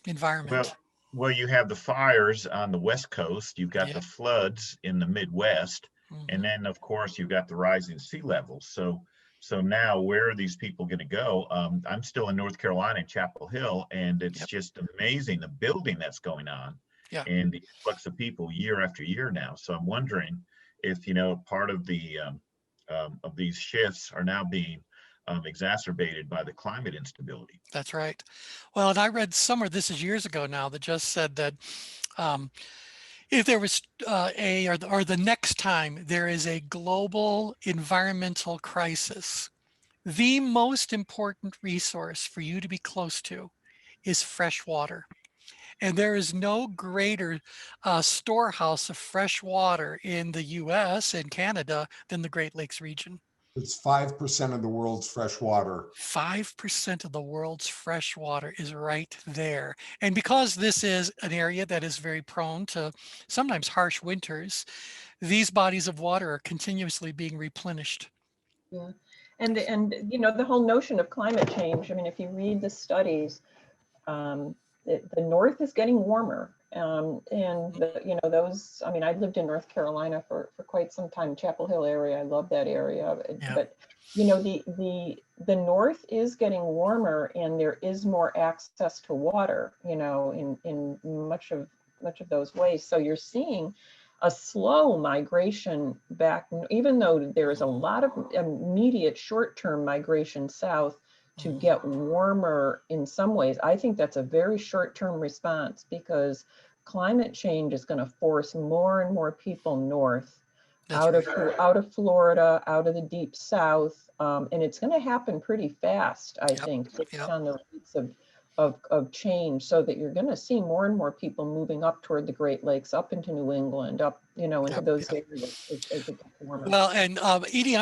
environment? Well, you have the fires on the West Coast. You've got Yep. the floods in the Midwest, Mhm. and then of course you've got the rising sea levels. So now where are these people going to go? I'm still in North Carolina in Chapel Hill, and it's Yep. just amazing the building that's going on. and the influx of people year after year now. So I'm wondering if, part of these shifts are now being exacerbated by the climate instability. That's right. Well, and I read somewhere, this is years ago now, that just said that if there was or the next time there is a global environmental crisis, the most important resource for you to be close to is fresh water. And there is no greater storehouse of fresh water in the US and Canada than the Great Lakes region. It's 5% of the world's fresh water. 5% of the world's fresh water is right there. And because this is an area that is very prone to sometimes harsh winters, these bodies of water are continuously being replenished. Yeah. And the whole notion of climate change, I mean, if you read the studies, the North is getting warmer. Those, I mean, I lived in North Carolina for quite some time, Chapel Hill area. I love that area. Yeah. But, the North is getting warmer, and there is more access to water, in much of those ways. So you're seeing a slow migration back, even though there is a lot of immediate short-term migration south to get warmer in some ways. I think that's a very short-term response, because climate change is going to force more and more people north, out of Florida, out of the deep south, and it's going to happen pretty fast, I think, based on the rates of change, so that you're going to see more and more people moving up toward the Great Lakes, up into New England, up, into those areas as it gets warmer. Well, and Edie,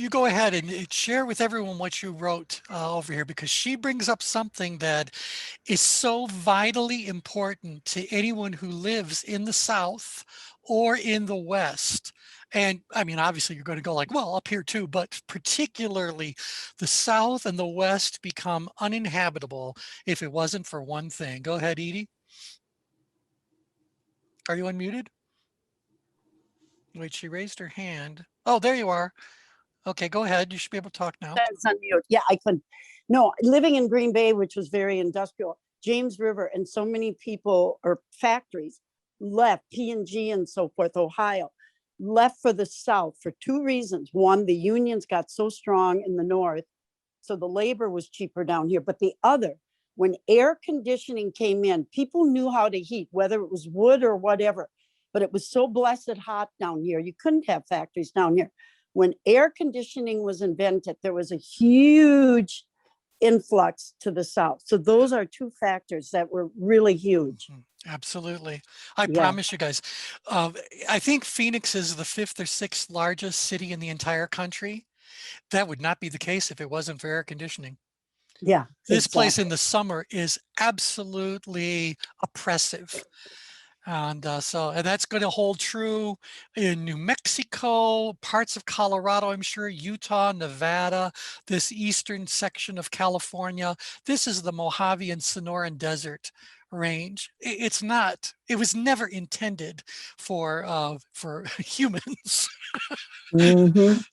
you go ahead and share with everyone what you wrote over here, because she brings up something that is so vitally important to anyone who lives in the South or in the West. And I mean, obviously you're going to go like, well, up here too, but particularly the South and the West become uninhabitable if it wasn't for one thing. Go ahead, Edie. Are you unmuted? Wait, she raised her hand. Oh, there you are. Okay, go ahead. You should be able to talk now. That's unmute. Yeah, I couldn't. No, living in Green Bay, which was very industrial, James River, and so many people or factories left, P&G and so forth, Ohio, left for the South for two reasons. One, the unions got so strong in the North, so the labor was cheaper down here. But the other, when air conditioning came in, people knew how to heat, whether it was wood or whatever, but it was so blessed hot down here. You couldn't have factories down here. When air conditioning was invented, there was a huge influx to the South. So those are two factors that were really huge. Absolutely. I promise you guys, I think Phoenix is the 5th or 6th largest city in the entire country. That would not be the case if it wasn't for air conditioning. Yeah. This place in the summer is absolutely oppressive. And that's going to hold true in New Mexico, parts of Colorado, I'm sure, Utah, Nevada, this eastern section of California. This is the Mojave and Sonoran Desert range. It was never intended for humans.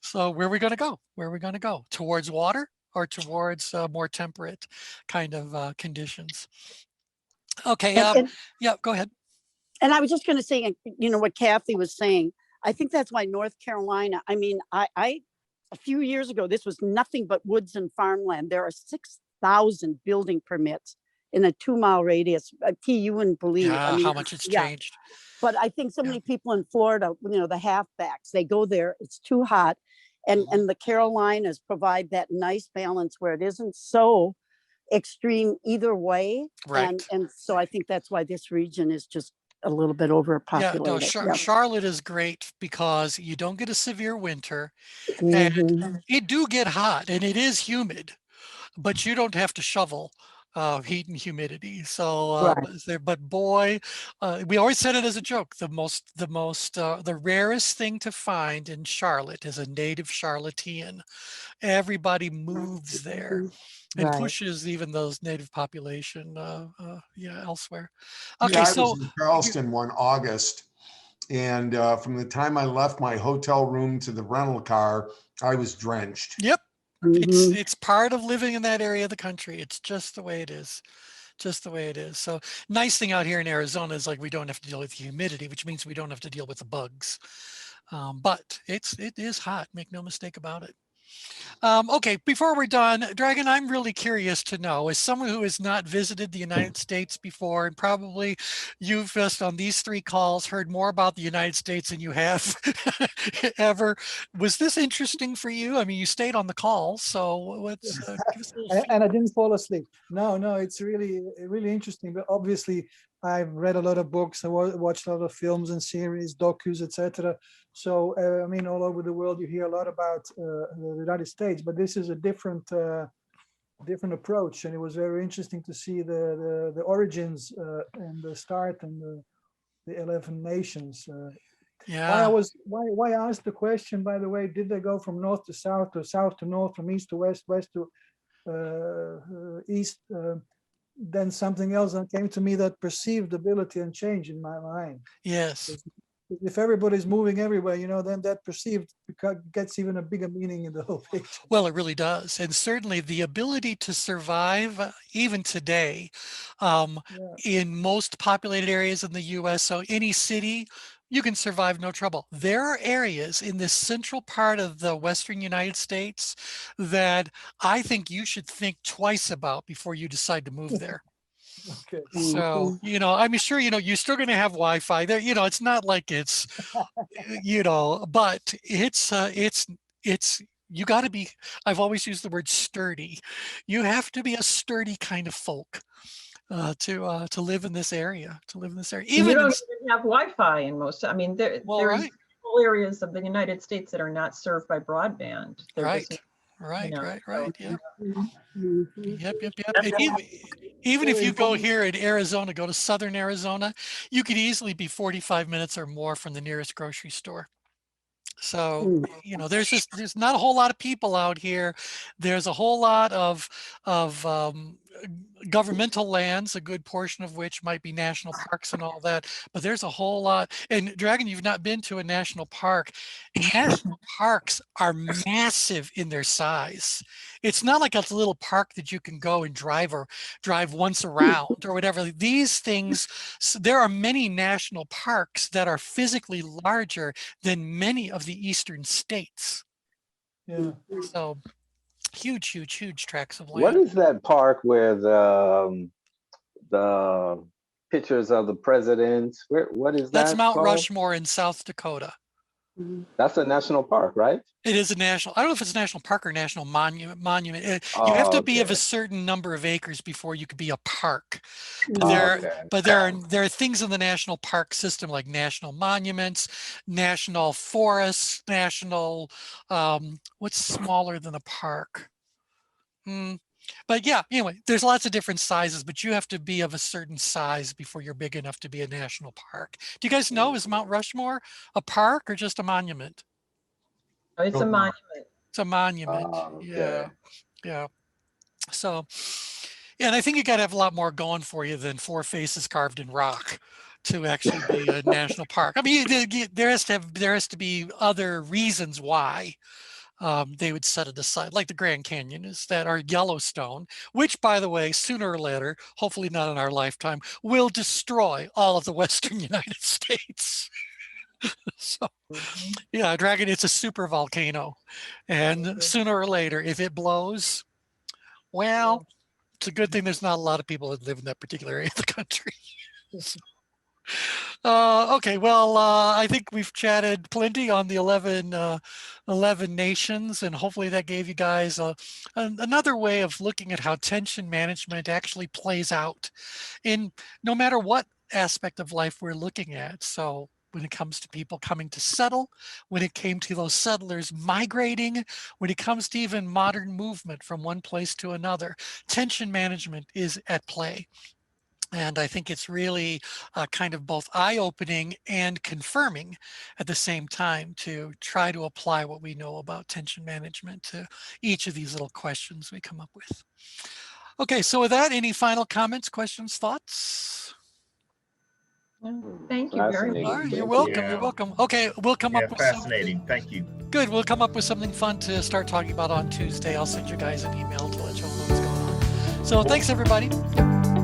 So where are we going to go? Where are we going to go? Towards water or towards more temperate kind of conditions? Okay. Yeah, go ahead. And I was just going to say, what Kathy was saying, I think that's why North Carolina, I mean, I a few years ago, this was nothing but woods and farmland. There are 6,000 building permits in a 2-mile radius. You wouldn't believe how much it's changed. But I think so many people in Florida, the halfbacks, they go there, it's too hot. And the Carolinas provide that nice balance where it isn't so extreme either way. Right. And so I think that's why this region is just a little bit overpopulated. Charlotte is great because you don't get a severe winter, and it do get hot and it is humid, but you don't have to shovel heat and humidity. So, but boy, we always said it as a joke. The rarest thing to find in Charlotte is a native Charlottean. Everybody moves there and pushes even those native population elsewhere. Okay, I was in Charleston one August, and from the time I left my hotel room to the rental car, I was drenched. Yep. It's part of living in that area of the country. It's just the way it is. just the way it is. So nice thing out here in Arizona is like we don't have to deal with the humidity, which means we don't have to deal with the bugs. But it is hot, make no mistake about it. Okay, before we're done, Dragon, I'm really curious to know, as someone who has not visited the United States before, and probably you've just on these 3 calls heard more about the United States than you have ever. Was this interesting for you? I mean, you stayed on the call, so what's give us a little And I didn't fall asleep. No, it's really interesting. But obviously, I've read a lot of books. I watched a lot of films and series, docus, etc. So I mean, all over the world, you hear a lot about the United States, but this is a different approach, and it was very interesting to see the origins and the start and the 11 nations. yeah. Why I asked the question, by the way, did they go from north to south to north, from east to west, west to east? Then something else came to me, that perceived ability and change in my mind. Yes. If everybody's moving everywhere, then that perceived gets even a bigger meaning in the whole picture. Well, it really does. And certainly the ability to survive, even today, in most populated areas in the US, so any city, you can survive no trouble. There are areas in this central part of the Western United States that I think you should think twice about before you decide to move there. Okay. So, I'm sure, you're still going to have Wi-Fi there. It's not like it's, but it's, you got to be, I've always used the word sturdy. You have to be a sturdy kind of folk to live in this area, Even you don't even have Wi-Fi in most. I mean, there's right. whole areas of the United States that are not served by broadband. They're Right. just, Right. Yeah. Mhm. Yep. And even if you go here in Arizona, go to southern Arizona, you could easily be 45 minutes or more from the nearest grocery store. So, there's not a whole lot of people out here. There's a whole lot of governmental lands, a good portion of which might be national parks and all that. But there's a whole lot. And Dragon, you've not been to a national park. National parks are massive in their size. It's not like a little park that you can go and drive once around or whatever. These things, there are many national parks that are physically larger than many of the eastern states. Yeah. So huge tracts of land. What is that park where the pictures of the presidents? What is that? That's Mount called? Rushmore in South Dakota. That's a national park, right? It is a national, I don't know if it's a national park or national monument. You have to be of a certain number of acres before you could be a park. But there are things in the national park system like national monuments, national forests, national, what's smaller than a park? But yeah, anyway, there's lots of different sizes, but you have to be of a certain size before you're big enough to be a national park. Do you guys know, is Mount Rushmore a park or just a monument? it's a monument. It's a monument. Okay. Yeah. So, and I think you got to have a lot more going for you than 4 faces carved in rock to actually be a national park. I mean, there has to be other reasons why they would set it aside, like the Grand Canyon is that our Yellowstone, which, by the way, sooner or later, hopefully not in our lifetime, will destroy all of the Western United States. So, yeah, Dragon, it's a super volcano. And sooner or later, if it blows, well, it's a good thing there's not a lot of people that live in that particular area of the country. So, okay, well, I think we've chatted plenty on the 11 nations, and hopefully that gave you guys another way of looking at how tension management actually plays out in no matter what aspect of life we're looking at. So when it comes to people coming to settle, when it came to those settlers migrating, when it comes to even modern movement from one place to another, tension management is at play. And I think it's really kind of both eye-opening and confirming at the same time to try to apply what we know about tension management to each of these little questions we come up with. Okay, so with that, any final comments, questions, thoughts? Thank you very much. All right, you're welcome. Yeah. You're welcome. Okay, we'll come up with Fascinating. something. Thank you. Good. We'll come up with something fun to start talking about on Tuesday. I'll send you guys an email to let you know what's going on. So thanks, everybody.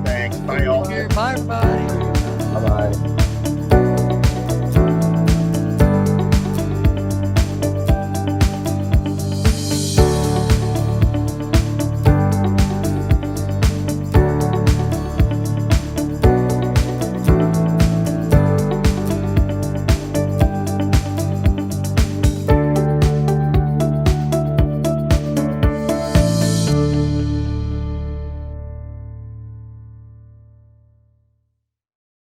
Thanks. Bye, all. Bye, everybody. Bye-bye.